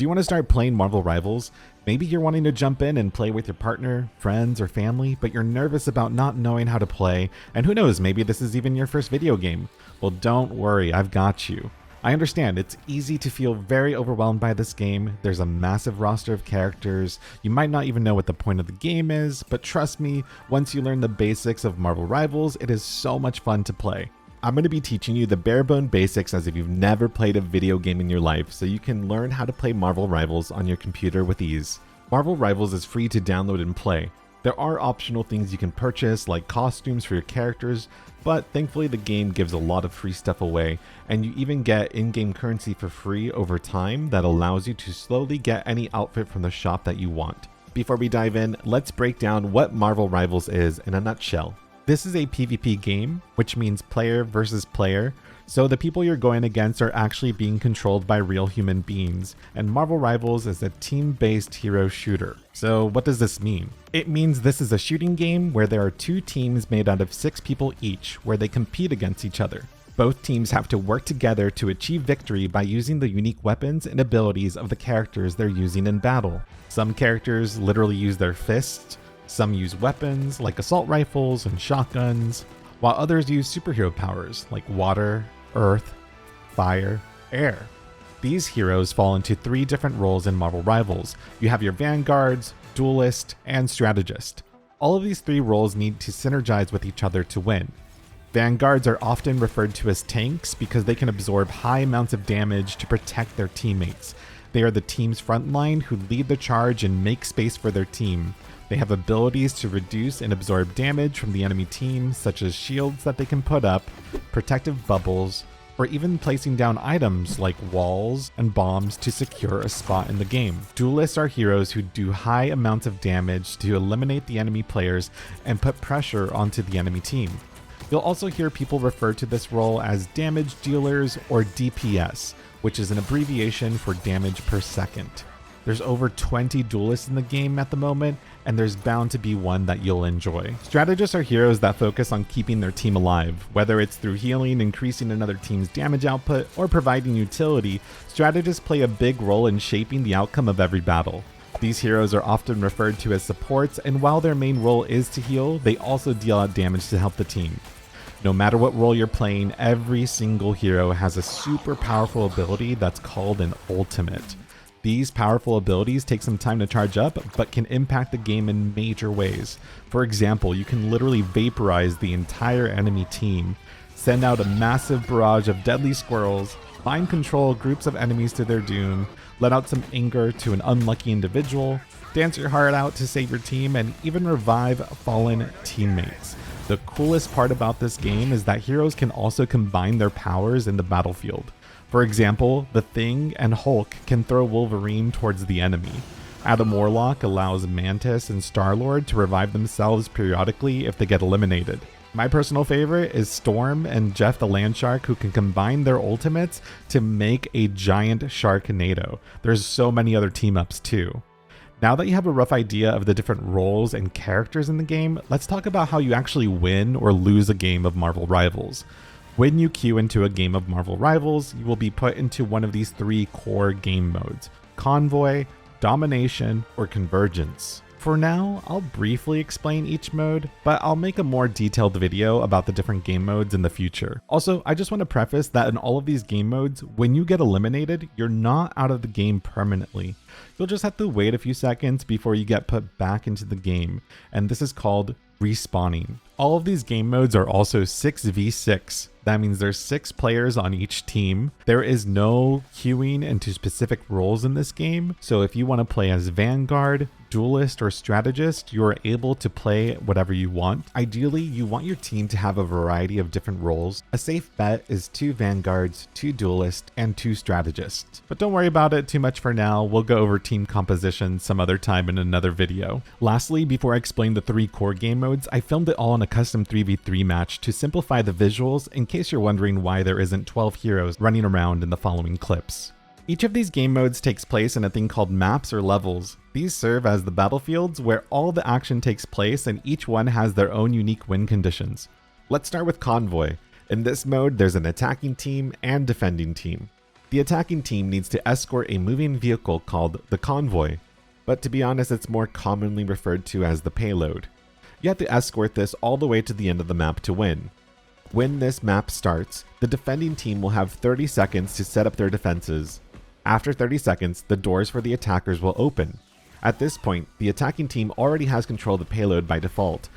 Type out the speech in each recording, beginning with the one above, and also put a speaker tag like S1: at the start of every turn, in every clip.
S1: Do you want to start playing Marvel Rivals? Maybe you're wanting to jump in and play with your partner, friends, or family, but you're nervous about not knowing how to play, and who knows, maybe this is even your first video game. Well, don't worry, I've got you. I understand, it's easy to feel very overwhelmed by this game. There's a massive roster of characters. You might not even know what the point of the game is, but trust me, once you learn the basics of Marvel Rivals, it is so much fun to play. I'm going to be teaching you the bare bone basics as if you've never played a video game in your life, so you can learn how to play Marvel Rivals on your computer with ease. Marvel Rivals is free to download and play. There are optional things you can purchase, like costumes for your characters, but thankfully the game gives a lot of free stuff away, and you even get in-game currency for free over time that allows you to slowly get any outfit from the shop that you want. Before we dive in, let's break down what Marvel Rivals is in a nutshell. This is a PvP game, which means player versus player, so the people you're going against are actually being controlled by real human beings, and Marvel Rivals is a team-based hero shooter. So what does this mean? It means this is a shooting game where there are two teams made out of 6 people each, where they compete against each other. Both teams have to work together to achieve victory by using the unique weapons and abilities of the characters they're using in battle. Some characters literally use their fists, some use weapons like assault rifles and shotguns, while others use superhero powers like water, earth, fire, air. These heroes fall into 3 different roles in Marvel Rivals. You have your vanguards, duelist, and strategist. All of these 3 roles need to synergize with each other to win. Vanguards are often referred to as tanks because they can absorb high amounts of damage to protect their teammates. They are the team's frontline who lead the charge and make space for their team. They have abilities to reduce and absorb damage from the enemy team, such as shields that they can put up, protective bubbles, or even placing down items like walls and bombs to secure a spot in the game. Duelists are heroes who do high amounts of damage to eliminate the enemy players and put pressure onto the enemy team. You'll also hear people refer to this role as damage dealers or DPS, which is an abbreviation for damage per second. There's over 20 duelists in the game at the moment, and there's bound to be one that you'll enjoy. Strategists are heroes that focus on keeping their team alive. Whether it's through healing, increasing another team's damage output, or providing utility, strategists play a big role in shaping the outcome of every battle. These heroes are often referred to as supports, and while their main role is to heal, they also deal out damage to help the team. No matter what role you're playing, every single hero has a super powerful ability that's called an ultimate. These powerful abilities take some time to charge up, but can impact the game in major ways. For example, you can literally vaporize the entire enemy team, send out a massive barrage of deadly squirrels, mind control groups of enemies to their doom, let out some anger to an unlucky individual, dance your heart out to save your team, and even revive fallen teammates. The coolest part about this game is that heroes can also combine their powers in the battlefield. For example, the Thing and Hulk can throw Wolverine towards the enemy. Adam Warlock allows Mantis and Star-Lord to revive themselves periodically if they get eliminated. My personal favorite is Storm and Jeff the Landshark, who can combine their ultimates to make a giant Sharknado. There's so many other team-ups too. Now that you have a rough idea of the different roles and characters in the game, let's talk about how you actually win or lose a game of Marvel Rivals. When you queue into a game of Marvel Rivals, you will be put into one of these 3 core game modes: Convoy, Domination, or Convergence. For now, I'll briefly explain each mode, but I'll make a more detailed video about the different game modes in the future. Also, I just want to preface that in all of these game modes, when you get eliminated, you're not out of the game permanently. You'll just have to wait a few seconds before you get put back into the game, and this is called respawning. All of these game modes are also 6v6. That means there's 6 players on each team. There is no queuing into specific roles in this game, so if you want to play as Vanguard, Duelist, or Strategist, you are able to play whatever you want. Ideally, you want your team to have a variety of different roles. A safe bet is 2 Vanguards, 2 Duelists, and 2 Strategists. But don't worry about it too much for now. We'll go over team composition some other time in another video. Lastly, before I explain the 3 core game modes, I filmed it all in a custom 3v3 match to simplify the visuals in case you're wondering why there isn't 12 heroes running around in the following clips. Each of these game modes takes place in a thing called maps or levels. These serve as the battlefields where all the action takes place, and each one has their own unique win conditions. Let's start with Convoy. In this mode, there's an attacking team and defending team. The attacking team needs to escort a moving vehicle called the Convoy, but to be honest, it's more commonly referred to as the payload. You have to escort this all the way to the end of the map to win. When this map starts, the defending team will have 30 seconds to set up their defenses. After 30 seconds, the doors for the attackers will open. At this point, the attacking team already has control of the payload by default.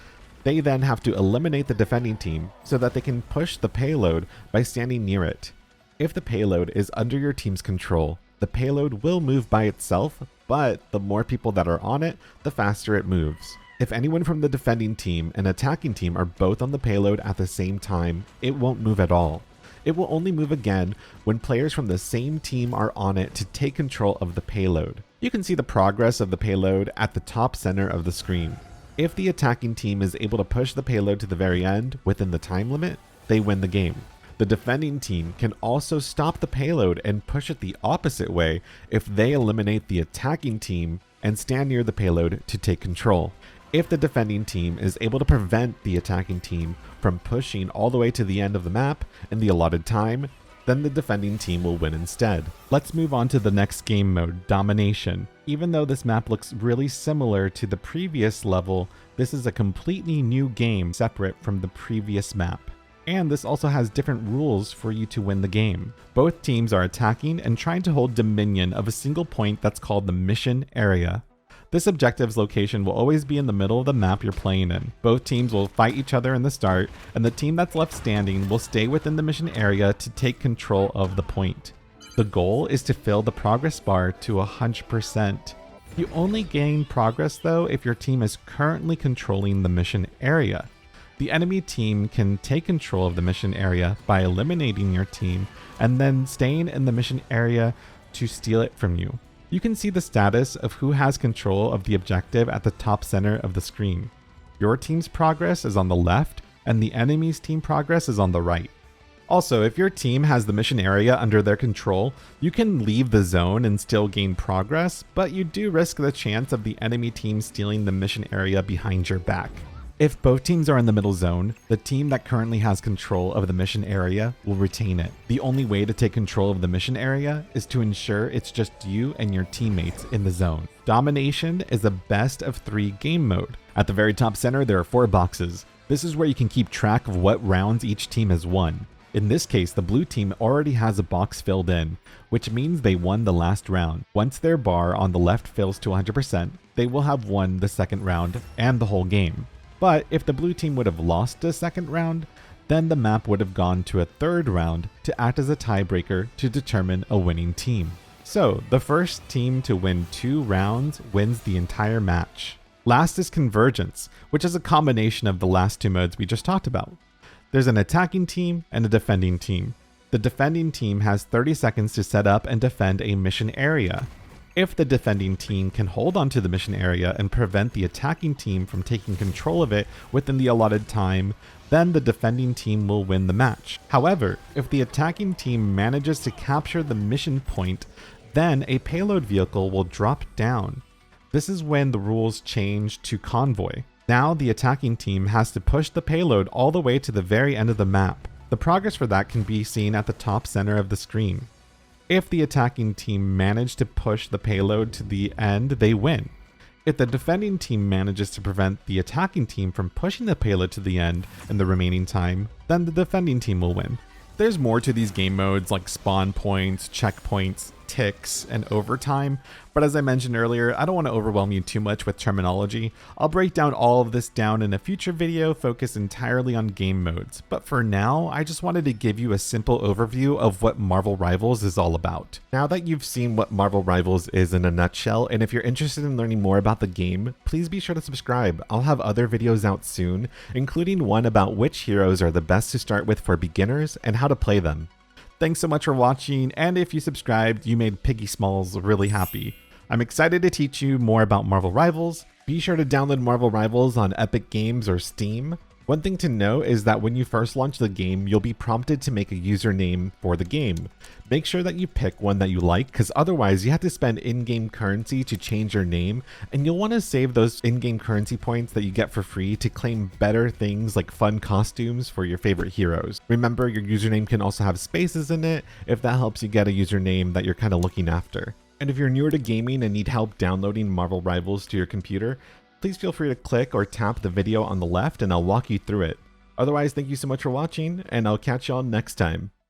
S1: They then have to eliminate the defending team so that they can push the payload by standing near it. If the payload is under your team's control, the payload will move by itself, but the more people that are on it, the faster it moves. If anyone from the defending team and attacking team are both on the payload at the same time, it won't move at all. It will only move again when players from the same team are on it to take control of the payload. You can see the progress of the payload at the top center of the screen. If the attacking team is able to push the payload to the very end within the time limit, they win the game. The defending team can also stop the payload and push it the opposite way if they eliminate the attacking team and stand near the payload to take control. If the defending team is able to prevent the attacking team from pushing all the way to the end of the map in the allotted time, then the defending team will win instead. Let's move on to the next game mode, Domination. Even though this map looks really similar to the previous level, this is a completely new game separate from the previous map. And this also has different rules for you to win the game. Both teams are attacking and trying to hold dominion of a single point that's called the mission area. This objective's location will always be in the middle of the map you're playing in. Both teams will fight each other in the start, and the team that's left standing will stay within the mission area to take control of the point. The goal is to fill the progress bar to 100%. You only gain progress though if your team is currently controlling the mission area. The enemy team can take control of the mission area by eliminating your team and then staying in the mission area to steal it from you. You can see the status of who has control of the objective at the top center of the screen. Your team's progress is on the left and the enemy's team progress is on the right. Also, if your team has the mission area under their control, you can leave the zone and still gain progress, but you do risk the chance of the enemy team stealing the mission area behind your back. If both teams are in the middle zone, the team that currently has control of the mission area will retain it. The only way to take control of the mission area is to ensure it's just you and your teammates in the zone. Domination is a best of 3 game mode. At the very top center, there are 4 boxes. This is where you can keep track of what rounds each team has won. In this case, the blue team already has a box filled in, which means they won the last round. Once their bar on the left fills to 100%, they will have won the second round and the whole game. But if the blue team would have lost the second round, then the map would have gone to a third round to act as a tiebreaker to determine a winning team. So the first team to win 2 rounds wins the entire match. Last is Convergence, which is a combination of the last 2 modes we just talked about. There's an attacking team and a defending team. The defending team has 30 seconds to set up and defend a mission area. If the defending team can hold onto the mission area and prevent the attacking team from taking control of it within the allotted time, then the defending team will win the match. However, if the attacking team manages to capture the mission point, then a payload vehicle will drop down. This is when the rules change to Convoy. Now the attacking team has to push the payload all the way to the very end of the map. The progress for that can be seen at the top center of the screen. If the attacking team managed to push the payload to the end, they win. If the defending team manages to prevent the attacking team from pushing the payload to the end in the remaining time, then the defending team will win. There's more to these game modes like spawn points, checkpoints, ticks, and overtime, but as I mentioned earlier, I don't want to overwhelm you too much with terminology. I'll break down all of this down in a future video focused entirely on game modes, but for now, I just wanted to give you a simple overview of what Marvel Rivals is all about. Now that you've seen what Marvel Rivals is in a nutshell, and if you're interested in learning more about the game, please be sure to subscribe. I'll have other videos out soon, including one about which heroes are the best to start with for beginners and how to play them. Thanks so much for watching, and if you subscribed, you made Piggy Smalls really happy. I'm excited to teach you more about Marvel Rivals. Be sure to download Marvel Rivals on Epic Games or Steam. One thing to note is that when you first launch the game, you'll be prompted to make a username for the game. Make sure that you pick one that you like, because otherwise you have to spend in-game currency to change your name, and you'll want to save those in-game currency points that you get for free to claim better things like fun costumes for your favorite heroes. Remember, your username can also have spaces in it if that helps you get a username that you're kind of looking after. And if you're newer to gaming and need help downloading Marvel Rivals to your computer, please feel free to click or tap the video on the left and I'll walk you through it. Otherwise, thank you so much for watching, and I'll catch y'all next time.